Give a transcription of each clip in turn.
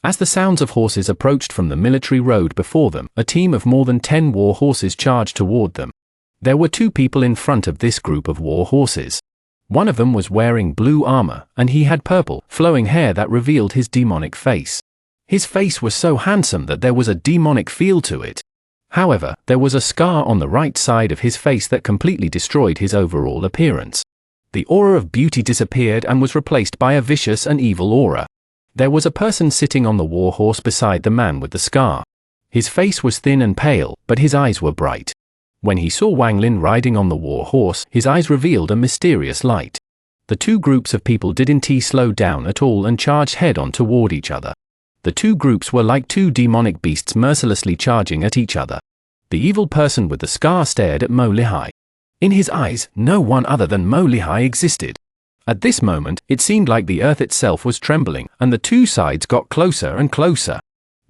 As the sounds of horses approached from the military road before them, a team of more than 10 war horses charged toward them. There were 2 people in front of this group of war horses. One of them was wearing blue armor, and he had purple, flowing hair that revealed his demonic face. His face was so handsome that there was a demonic feel to it. However, there was a scar on the right side of his face that completely destroyed his overall appearance. The aura of beauty disappeared and was replaced by a vicious and evil aura. There was a person sitting on the war horse beside the man with the scar. His face was thin and pale, but his eyes were bright. When he saw Wang Lin riding on the war horse, his eyes revealed a mysterious light. The 2 groups of people didn't slow down at all and charged head-on toward each other. The 2 groups were like 2 demonic beasts mercilessly charging at each other. The evil person with the scar stared at Mo Lihai. In his eyes, no one other than Mo Lihai existed. At this moment, it seemed like the earth itself was trembling, and the 2 sides got closer and closer.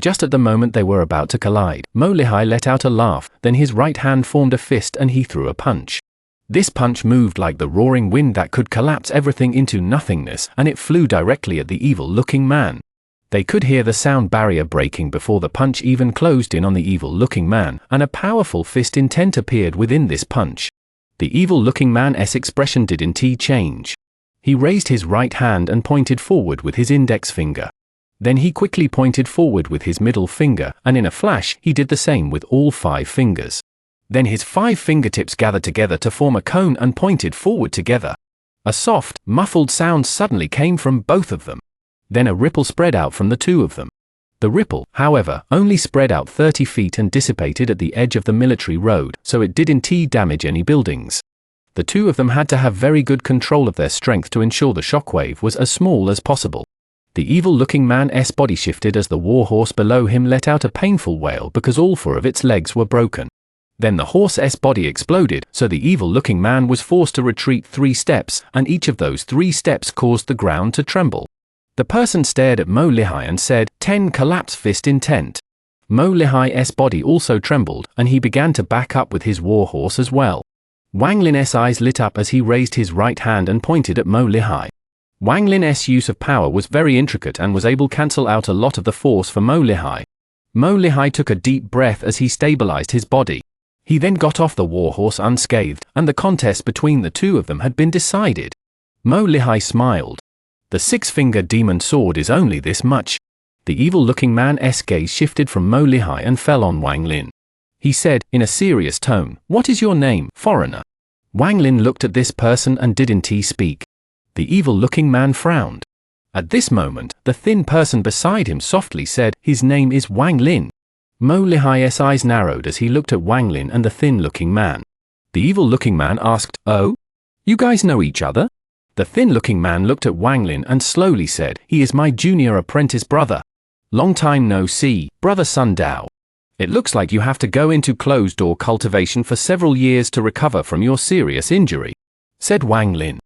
Just at the moment they were about to collide, Mo Lihai let out a laugh, then his right hand formed a fist and he threw a punch. This punch moved like the roaring wind that could collapse everything into nothingness, and it flew directly at the evil-looking man. They could hear the sound barrier breaking before the punch even closed in on the evil-looking man, and a powerful fist intent appeared within this punch. The evil-looking man's expression didn't change. He raised his right hand and pointed forward with his index finger. Then he quickly pointed forward with his middle finger, and in a flash, he did the same with all 5 fingers. Then his 5 fingertips gathered together to form a cone and pointed forward together. A soft, muffled sound suddenly came from both of them. Then a ripple spread out from the 2 of them. The ripple, however, only spread out 30 feet and dissipated at the edge of the military road, so it didn't damage any buildings. The 2 of them had to have very good control of their strength to ensure the shockwave was as small as possible. The evil-looking man's body shifted as the war horse below him let out a painful wail because all 4 of its legs were broken. Then the horse's body exploded, so the evil-looking man was forced to retreat 3 steps, and each of those 3 steps caused the ground to tremble. The person stared at Mo Lihai and said, 10 collapse fist intent. Mo Lihai's body also trembled, and he began to back up with his war horse as well. Wang Lin's eyes lit up as he raised his right hand and pointed at Mo Lihai. Wang Lin's use of power was very intricate and was able to cancel out a lot of the force for Mo Lihai. Mo Lihai took a deep breath as he stabilized his body. He then got off the war horse unscathed, and the contest between the 2 of them had been decided. Mo Lihai smiled. The 6-finger demon sword is only this much. The evil-looking man's gaze shifted from Mo Lihai and fell on Wang Lin. He said, in a serious tone, "What is your name, foreigner?" Wang Lin looked at this person and didn't speak. The evil-looking man frowned. At this moment, the thin person beside him softly said, "His name is Wang Lin." Mo Lihai's eyes narrowed as he looked at Wang Lin and the thin-looking man. The evil-looking man asked, "Oh? You guys know each other?" The thin-looking man looked at Wang Lin and slowly said, "He is my junior apprentice brother. Long time no see, brother Sun Dao. It looks like you have to go into closed-door cultivation for several years to recover from your serious injury," said Wang Lin.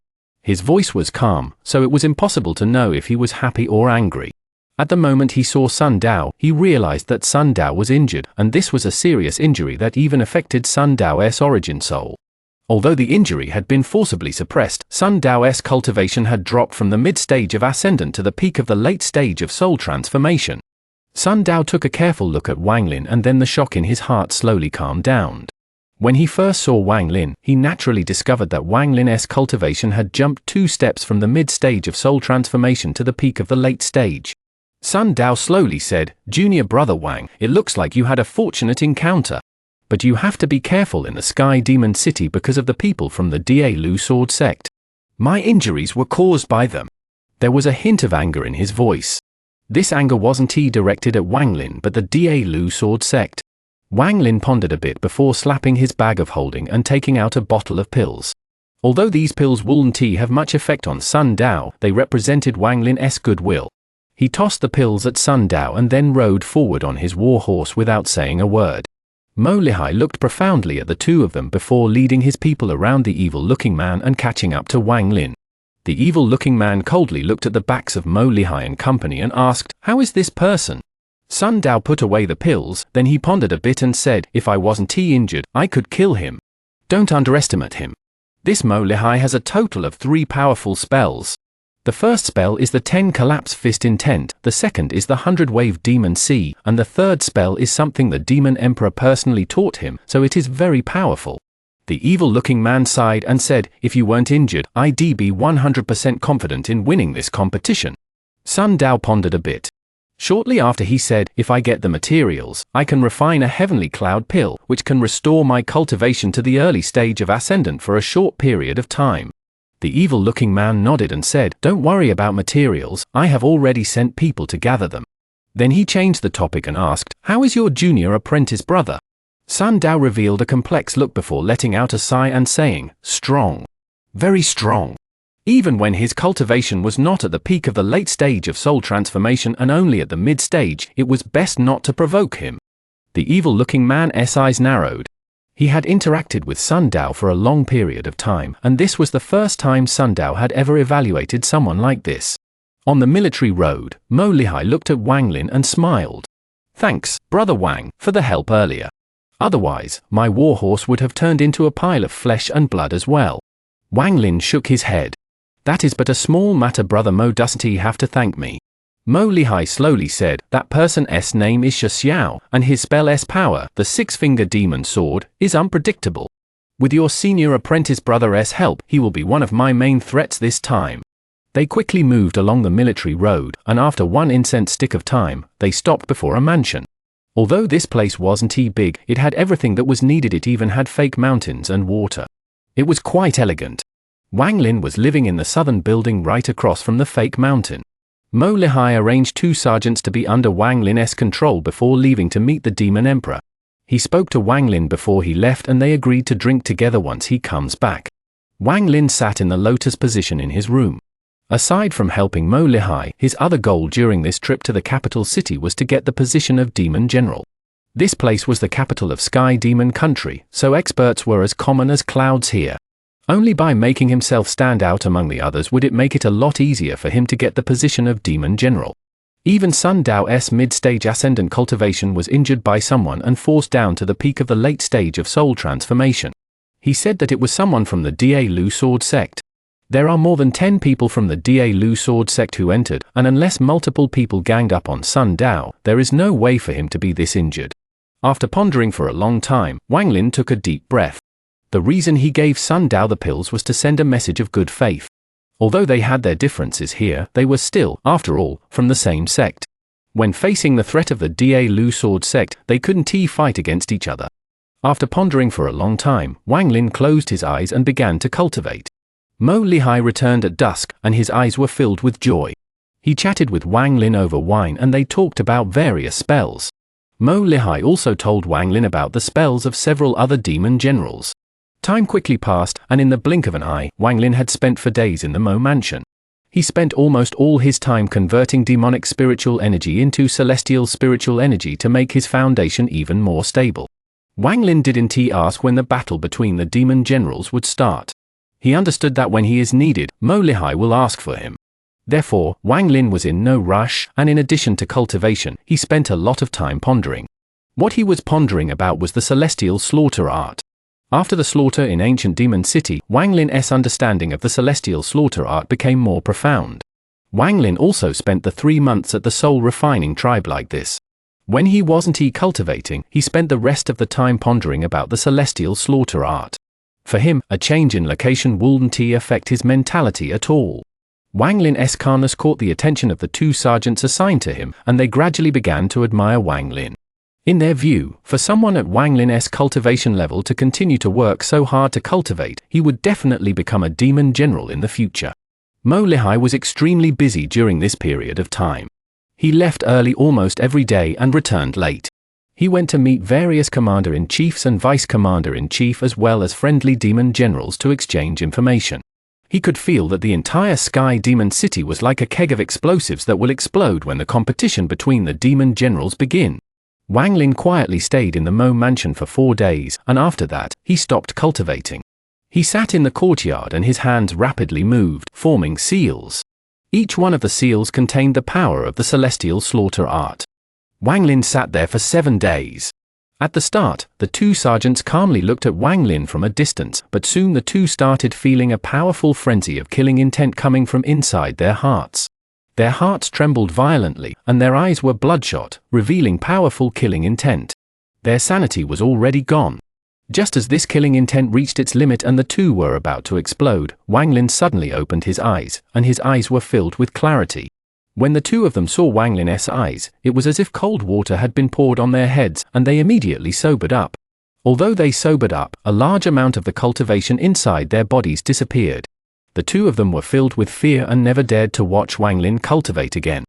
His voice was calm, so it was impossible to know if he was happy or angry. At the moment he saw Sun Dao, he realized that Sun Dao was injured, and this was a serious injury that even affected Sun Dao's origin soul. Although the injury had been forcibly suppressed, Sun Dao's cultivation had dropped from the mid-stage of ascendant to the peak of the late stage of soul transformation. Sun Dao took a careful look at Wang Lin and then the shock in his heart slowly calmed down. When he first saw Wang Lin, he naturally discovered that Wang Lin's cultivation had jumped 2 steps from the mid-stage of soul transformation to the peak of the late stage. Sun Dao slowly said, "Junior brother Wang, it looks like you had a fortunate encounter. But you have to be careful in the Sky Demon City because of the people from the Lu Sword sect. My injuries were caused by them." There was a hint of anger in his voice. This anger wasn't directed at Wang Lin but the Lu Sword sect. Wang Lin pondered a bit before slapping his bag of holding and taking out a bottle of pills. Although these pills wouldn't have much effect on Sun Dao, they represented Wang Lin's goodwill. He tossed the pills at Sun Dao and then rode forward on his war horse without saying a word. Mo Lihai looked profoundly at the 2 of them before leading his people around the evil-looking man and catching up to Wang Lin. The evil-looking man coldly looked at the backs of Mo Lihai and company and asked, "How is this person?" Sun Dao put away the pills, then he pondered a bit and said, "If I wasn't injured, I could kill him. Don't underestimate him. This Mo Lihai has a total of 3 powerful spells." The first spell is the 10 Collapse Fist Intent, the second is the 100 Wave Demon Sea, and the third spell is something the Demon Emperor personally taught him, so it is very powerful. The evil-looking man sighed and said, "If you weren't injured, I'd be 100% confident in winning this competition." Sun Dao pondered a bit. Shortly after he said, "If I get the materials, I can refine a heavenly cloud pill, which can restore my cultivation to the early stage of ascendant for a short period of time." The evil-looking man nodded and said, "Don't worry about materials, I have already sent people to gather them." Then he changed the topic and asked, "How is your junior apprentice brother?" Sun Dao revealed a complex look before letting out a sigh and saying, "Strong. Very strong. Even when his cultivation was not at the peak of the late stage of soul transformation and only at the mid-stage, it was best not to provoke him." The evil-looking man's eyes narrowed. He had interacted with Sun Dao for a long period of time, and this was the first time Sun Dao had ever evaluated someone like this. On the military road, Mo Lihai looked at Wang Lin and smiled. "Thanks, Brother Wang, for the help earlier. Otherwise, my warhorse would have turned into a pile of flesh and blood as well." Wang Lin shook his head. "That is but a small matter, Brother Mo, doesn't he have to thank me?" Mo Lihai slowly said, "That person's name is Xiao, and his spell's power, the six-finger demon sword, is unpredictable. With your senior apprentice brother's help, he will be one of my main threats this time." They quickly moved along the military road, and after one incense stick of time, they stopped before a mansion. Although this place wasn't big, it had everything that was needed. It even had fake mountains and water. It was quite elegant. Wang Lin was living in the southern building right across from the fake mountain. Mo Lihai arranged 2 sergeants to be under Wang Lin's control before leaving to meet the Demon Emperor. He spoke to Wang Lin before he left and they agreed to drink together once he comes back. Wang Lin sat in the lotus position in his room. Aside from helping Mo Lihai, his other goal during this trip to the capital city was to get the position of Demon General. This place was the capital of Sky Demon Country, so experts were as common as clouds here. Only by making himself stand out among the others would it make it a lot easier for him to get the position of Demon General. Even Sun Dao's mid-stage ascendant cultivation was injured by someone and forced down to the peak of the late stage of soul transformation. He said that it was someone from the Da Lu Sword sect. There are more than 10 people from the Da Lu Sword sect who entered, and unless multiple people ganged up on Sun Dao, there is no way for him to be this injured. After pondering for a long time, Wang Lin took a deep breath. The reason he gave Sun Dao the pills was to send a message of good faith. Although they had their differences here, they were still, after all, from the same sect. When facing the threat of the Da Lu Sword sect, they couldn't fight against each other. After pondering for a long time, Wang Lin closed his eyes and began to cultivate. Mo Lihai returned at dusk, and his eyes were filled with joy. He chatted with Wang Lin over wine and they talked about various spells. Mo Lihai also told Wang Lin about the spells of several other demon generals. Time quickly passed, and in the blink of an eye, Wang Lin had spent for days in the Mo mansion. He spent almost all his time converting demonic spiritual energy into celestial spiritual energy to make his foundation even more stable. Wang Lin didn't ask when the battle between the demon generals would start. He understood that when he is needed, Mo Lihai will ask for him. Therefore, Wang Lin was in no rush, and in addition to cultivation, he spent a lot of time pondering. What he was pondering about was the celestial slaughter art. After the slaughter in ancient Demon City, Wang Lin's understanding of the celestial slaughter art became more profound. Wang Lin also spent the 3 months at the soul refining tribe like this. When he wasn't cultivating, he spent the rest of the time pondering about the celestial slaughter art. For him, a change in location wouldn't affect his mentality at all. Wang Lin's calmness caught the attention of the 2 sergeants assigned to him, and they gradually began to admire Wang Lin. In their view, for someone at Wang Lin's cultivation level to continue to work so hard to cultivate, he would definitely become a demon general in the future. Mo Lihai was extremely busy during this period of time. He left early almost every day and returned late. He went to meet various commander-in-chiefs and vice-commander-in-chief as well as friendly demon generals to exchange information. He could feel that the entire Sky Demon City was like a keg of explosives that will explode when the competition between the demon generals begin. Wang Lin quietly stayed in the Mo mansion for 4 days, and after that, he stopped cultivating. He sat in the courtyard and his hands rapidly moved, forming seals. Each one of the seals contained the power of the celestial slaughter art. Wang Lin sat there for 7 days. At the start, the two sergeants calmly looked at Wang Lin from a distance, but soon the two started feeling a powerful frenzy of killing intent coming from inside their hearts. Their hearts trembled violently, and their eyes were bloodshot, revealing powerful killing intent. Their sanity was already gone. Just as this killing intent reached its limit and the two were about to explode, Wang Lin suddenly opened his eyes, and his eyes were filled with clarity. When the two of them saw Wang Lin's eyes, it was as if cold water had been poured on their heads, and they immediately sobered up. Although they sobered up, a large amount of the cultivation inside their bodies disappeared. The two of them were filled with fear and never dared to watch Wang Lin cultivate again.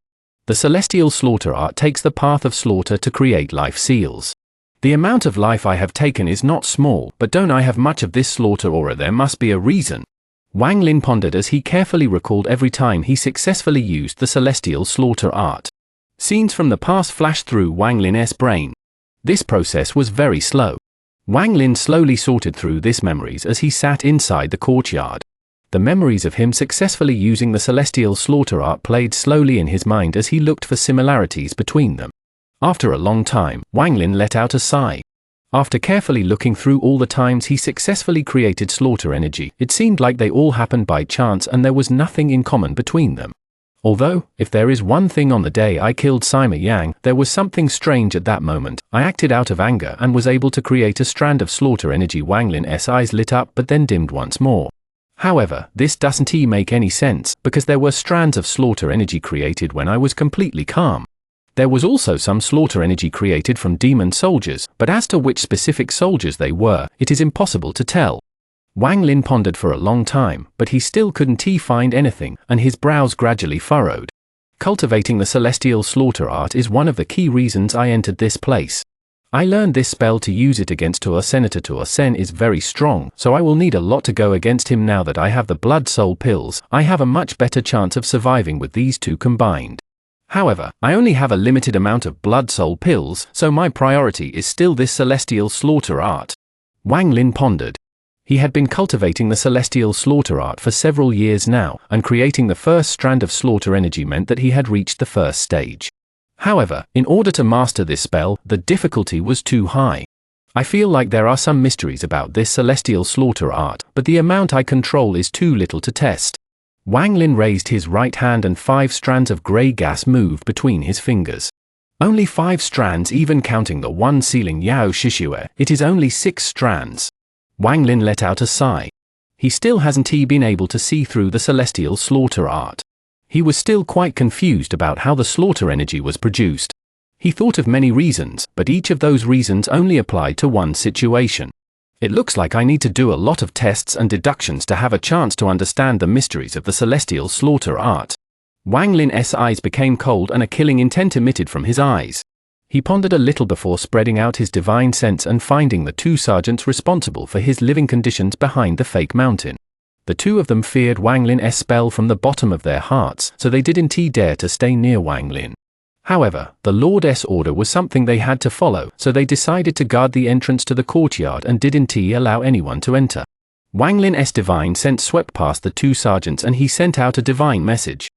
The celestial slaughter art takes the path of slaughter to create life seals. The amount of life I have taken is not small, but don't I have much of this slaughter aura? There must be a reason. Wang Lin pondered as he carefully recalled every time he successfully used the celestial slaughter art. Scenes from the past flashed through Wang Lin's brain. This process was very slow. Wang Lin slowly sorted through these memories as he sat inside the courtyard. The memories of him successfully using the celestial slaughter art played slowly in his mind as he looked for similarities between them. After a long time, Wang Lin let out a sigh. After carefully looking through all the times he successfully created slaughter energy, it seemed like they all happened by chance and there was nothing in common between them. Although, if there is one thing on the day I killed Sima Yang, there was something strange at that moment. I acted out of anger and was able to create a strand of slaughter energy. Wang Lin's eyes lit up but then dimmed once more. However, this doesn't make any sense, because there were strands of slaughter energy created when I was completely calm. There was also some slaughter energy created from demon soldiers, but as to which specific soldiers they were, it is impossible to tell. Wang Lin pondered for a long time, but he still couldn't find anything, and his brows gradually furrowed. Cultivating the celestial slaughter art is one of the key reasons I entered this place. I learned this spell to use it against Tuo Senator. Tuo Sen is very strong, so I will need a lot to go against him. Now that I have the blood soul pills, I have a much better chance of surviving with these two combined. However, I only have a limited amount of blood soul pills, so my priority is still this celestial slaughter art. Wang Lin pondered. He had been cultivating the celestial slaughter art for several years now, and creating the first strand of slaughter energy meant that he had reached the first stage. However, in order to master this spell, the difficulty was too high. I feel like there are some mysteries about this celestial slaughter art, but the amount I control is too little to test. Wang Lin raised his right hand and 5 strands of grey gas moved between his fingers. Only 5 strands, even counting the one sealing Yao Xixue, it is only 6 strands. Wang Lin let out a sigh. He still hasn't been able to see through the celestial slaughter art. He was still quite confused about how the slaughter energy was produced. He thought of many reasons, but each of those reasons only applied to one situation. It looks like I need to do a lot of tests and deductions to have a chance to understand the mysteries of the celestial slaughter art. Wang Lin's eyes became cold and a killing intent emitted from his eyes. He pondered a little before spreading out his divine sense and finding the 2 sergeants responsible for his living conditions behind the fake mountain. The 2 of them feared Wang Lin's spell from the bottom of their hearts, so they didn't dare to stay near Wang Lin. However, the Lord's order was something they had to follow, so they decided to guard the entrance to the courtyard and didn't allow anyone to enter. Wang Lin's divine sense swept past the 2 sergeants and he sent out a divine message.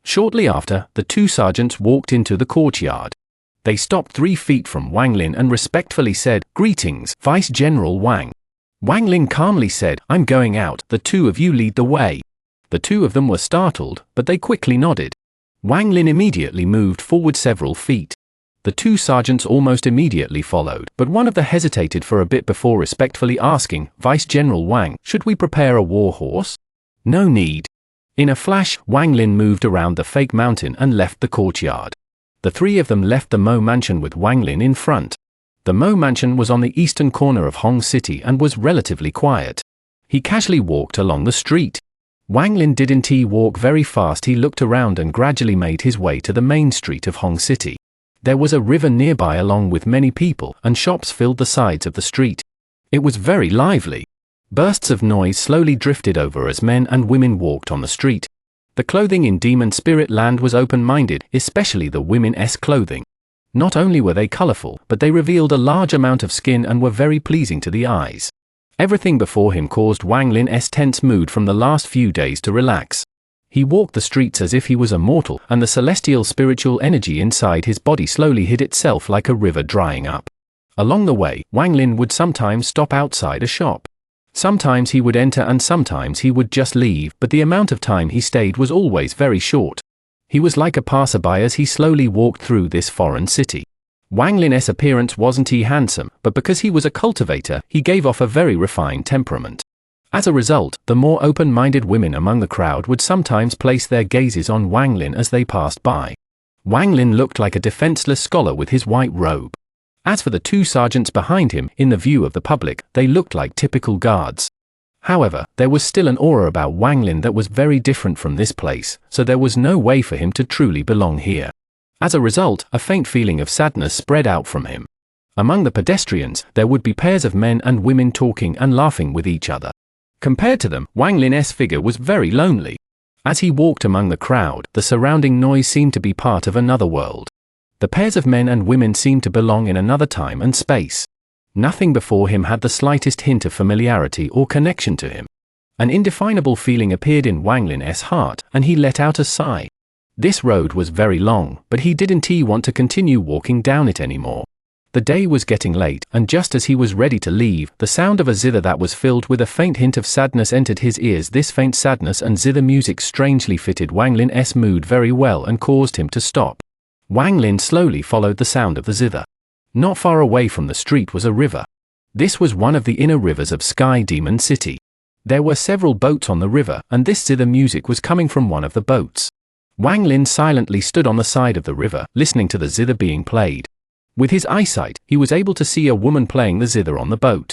Shortly after, the 2 sergeants walked into the courtyard. They stopped 3 feet from Wang Lin and respectfully said, "Greetings, Vice General Wang." Wang Lin calmly said, "I'm going out, the 2 of you lead the way." The 2 of them were startled, but they quickly nodded. Wang Lin immediately moved forward several feet. The 2 sergeants almost immediately followed, but one of them hesitated for a bit before respectfully asking, "Vice General Wang, should we prepare a war horse?" "No need." In a flash, Wang Lin moved around the fake mountain and left the courtyard. The 3 of them left the Mo Mansion with Wang Lin in front. The Mo Mansion was on the eastern corner of Hong City and was relatively quiet. He casually walked along the street. Wang Lin didn't walk very fast. He looked around and gradually made his way to the main street of Hong City. There was a river nearby along with many people, and shops filled the sides of the street. It was very lively. Bursts of noise slowly drifted over as men and women walked on the street. The clothing in Demon Spirit Land was open-minded, especially the women's clothing. Not only were they colorful, but they revealed a large amount of skin and were very pleasing to the eyes. Everything before him caused Wang Lin's tense mood from the last few days to relax. He walked the streets as if he was a mortal, and the celestial spiritual energy inside his body slowly hid itself like a river drying up. Along the way, Wang Lin would sometimes stop outside a shop. Sometimes he would enter and sometimes he would just leave, but the amount of time he stayed was always very short. He was like a passerby as he slowly walked through this foreign city. Wang Lin's appearance wasn't handsome, but because he was a cultivator, he gave off a very refined temperament. As a result, the more open-minded women among the crowd would sometimes place their gazes on Wang Lin as they passed by. Wang Lin looked like a defenseless scholar with his white robe. As for the two sergeants behind him, in the view of the public, they looked like typical guards. However, there was still an aura about Wang Lin that was very different from this place, so there was no way for him to truly belong here. As a result, a faint feeling of sadness spread out from him. Among the pedestrians, there would be pairs of men and women talking and laughing with each other. Compared to them, Wang Lin's figure was very lonely. As he walked among the crowd, the surrounding noise seemed to be part of another world. The pairs of men and women seemed to belong in another time and space. Nothing before him had the slightest hint of familiarity or connection to him. An indefinable feeling appeared in Wang Lin's heart, and he let out a sigh. This road was very long, but he didn't want to continue walking down it anymore. The day was getting late, and just as he was ready to leave, the sound of a zither that was filled with a faint hint of sadness entered his ears. This faint sadness and zither music strangely fitted Wang Lin's mood very well and caused him to stop. Wang Lin slowly followed the sound of the zither. Not far away from the street was a river. This was one of the inner rivers of Sky Demon City. There were several boats on the river, and this zither music was coming from one of the boats. Wang Lin silently stood on the side of the river, listening to the zither being played. With his eyesight, he was able to see a woman playing the zither on the boat.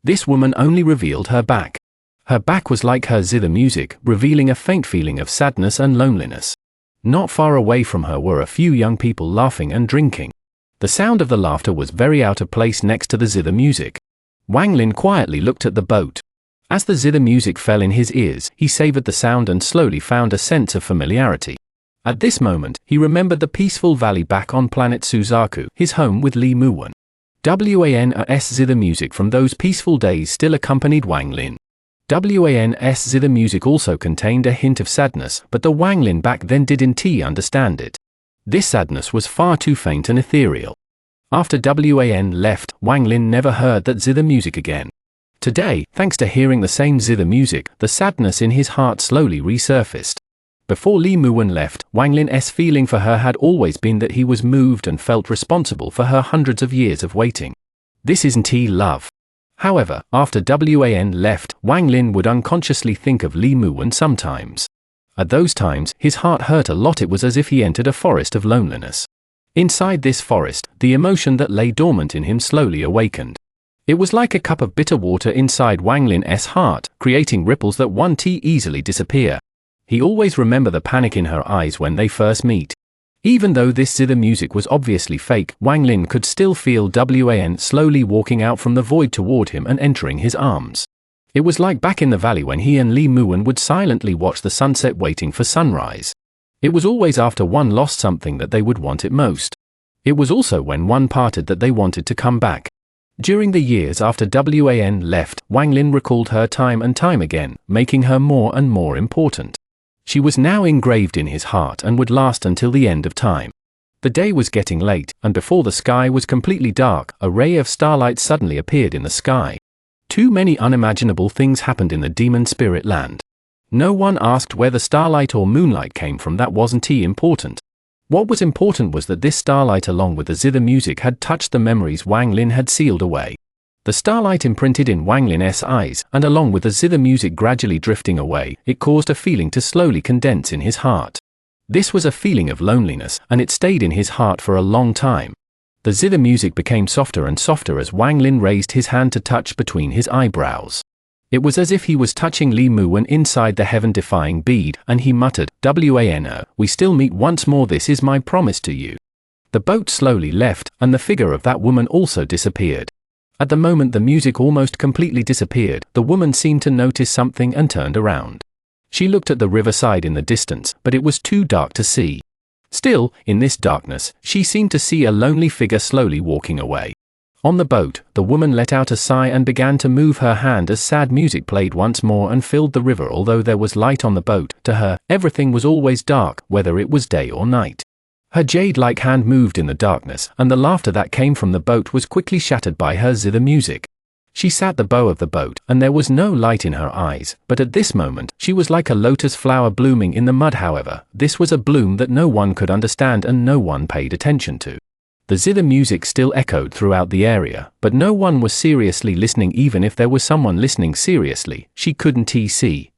This woman only revealed her back. Her back was like her zither music, revealing a faint feeling of sadness and loneliness. Not far away from her were a few young people laughing and drinking. The sound of the laughter was very out of place next to the zither music. Wang Lin quietly looked at the boat. As the zither music fell in his ears, he savored the sound and slowly found a sense of familiarity. At this moment, he remembered the peaceful valley back on planet Suzaku, his home with Li Muwen. Wan's zither music from those peaceful days still accompanied Wang Lin. Wan's zither music also contained a hint of sadness, but the Wang Lin back then didn't understand it. This sadness was far too faint and ethereal. After Wan left, Wang Lin never heard that zither music again. Today, thanks to hearing the same zither music, the sadness in his heart slowly resurfaced. Before Li Muwen left, Wang Lin's feeling for her had always been that he was moved and felt responsible for her hundreds of years of waiting. This isn't love. However, after Wan left, Wang Lin would unconsciously think of Li Muwen sometimes. At those times, his heart hurt a lot. It was as if he entered a forest of loneliness. Inside this forest, the emotion that lay dormant in him slowly awakened. It was like a cup of bitter water inside Wang Lin's heart, creating ripples that won't easily disappear. He always remembered the panic in her eyes when they first meet. Even though this zither music was obviously fake, Wang Lin could still feel Wan slowly walking out from the void toward him and entering his arms. It was like back in the valley when he and Li Muwen would silently watch the sunset waiting for sunrise. It was always after one lost something that they would want it most. It was also when one parted that they wanted to come back. During the years after Wan left, Wang Lin recalled her time and time again, making her more and more important. She was now engraved in his heart and would last until the end of time. The day was getting late, and before the sky was completely dark, a ray of starlight suddenly appeared in the sky. Too many unimaginable things happened in the demon spirit land. No one asked where the starlight or moonlight came from. That wasn't important. What was important was that this starlight along with the zither music had touched the memories Wang Lin had sealed away. The starlight imprinted in Wang Lin's eyes, and along with the zither music gradually drifting away, it caused a feeling to slowly condense in his heart. This was a feeling of loneliness, and it stayed in his heart for a long time. The zither music became softer and softer as Wang Lin raised his hand to touch between his eyebrows. It was as if he was touching Li Muwen inside the heaven-defying bead, and he muttered, "Wan, we still meet once more. This is my promise to you." The boat slowly left, and the figure of that woman also disappeared. At the moment the music almost completely disappeared, the woman seemed to notice something and turned around. She looked at the riverside in the distance, but it was too dark to see. Still, in this darkness, she seemed to see a lonely figure slowly walking away. On the boat, the woman let out a sigh and began to move her hand as sad music played once more and filled the river. Although there was light on the boat, to her, everything was always dark, whether it was day or night. Her jade-like hand moved in the darkness, and the laughter that came from the boat was quickly shattered by her zither music. She sat the bow of the boat, and there was no light in her eyes, but at this moment, she was like a lotus flower blooming in the mud. However, this was a bloom that no one could understand and no one paid attention to. The zither music still echoed throughout the area, but no one was seriously listening. Even if there was someone listening seriously, she couldn't see.